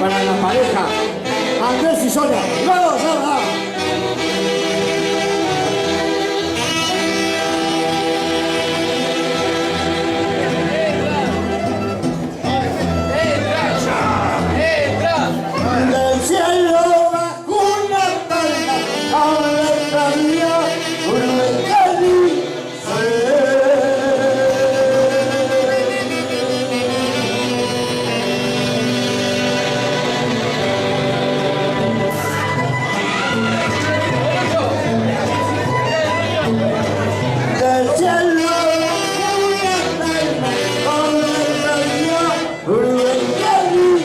para la pareja Andrés y Sonia. ¡Vamos, vamos! Del cielo bajo una palma, ahora todavía un cáliz. Del cielo bajo una palma, ahora todavía un cáliz.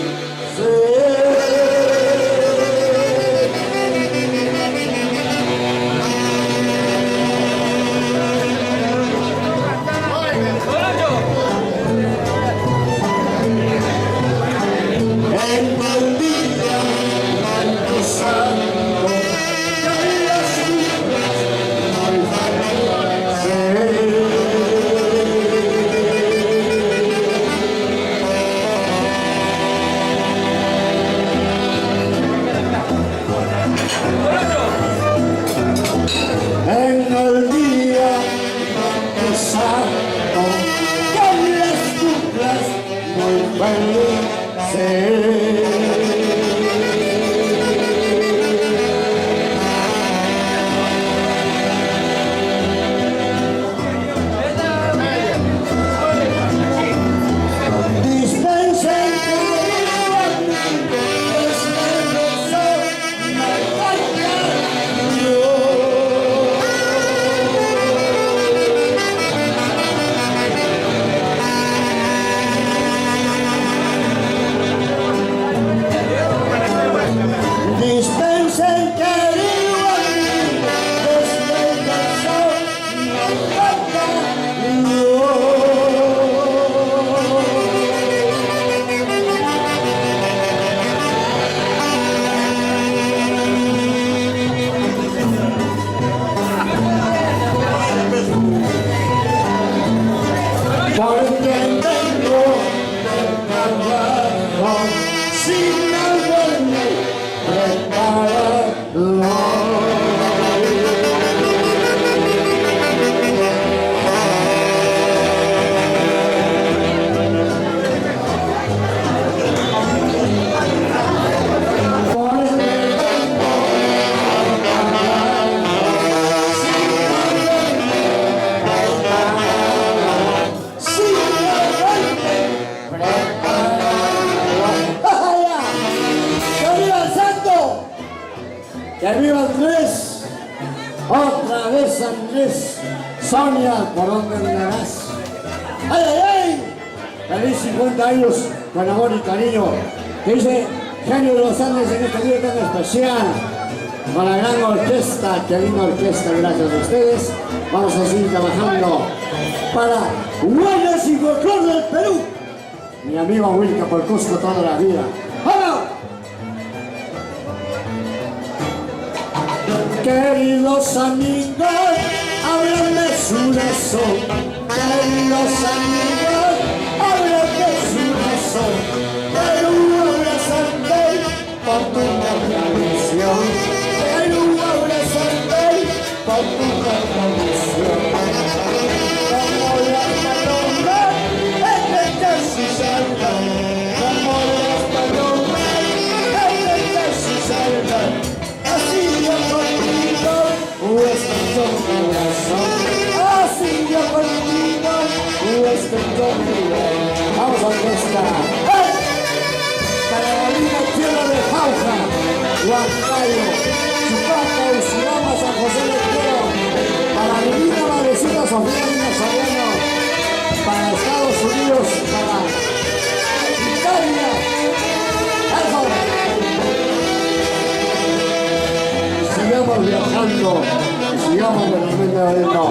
En el día santo, que las cumplas muy felices. Dispensen porque vengo del trabajo sin haberme preparado. ¡Que viva Andrés! ¡Otra vez Andrés! Sonia, ¿por dónde andarás? ¡Ay, ay, ay! Feliz 50 años con amor y cariño. Que dice Genio de los Andes en este día tan especial. Con la gran orquesta, qué linda orquesta, gracias a ustedes. Vamos a seguir trabajando para Huellas y Folclor del Perú. Mi amigo Wilka por Cusco toda la vida. ¡Vamos! Queridos amigos, hablan de su razón. Queridos amigos, hablan de su razón. Perú abrazante por tu tradición. Perú abrazante por tu tradición. Como las palomas en el Casi-Salta, como las palomas en el Casi-Salta. Así yo contigo, estoy con mi corazón. Así yo contigo, estoy con mi corazón. Vamos a orquesta. ¡Hey! Para la linda tierra de Jauja, Huancayo, Chupaca, Usurama, San José de Quiero. Para la divina madrecita Sofía Niña Soriano. Para Estados Unidos, para Italia. ¡Eso! Sigamos viajando y sigamos realmente adentro.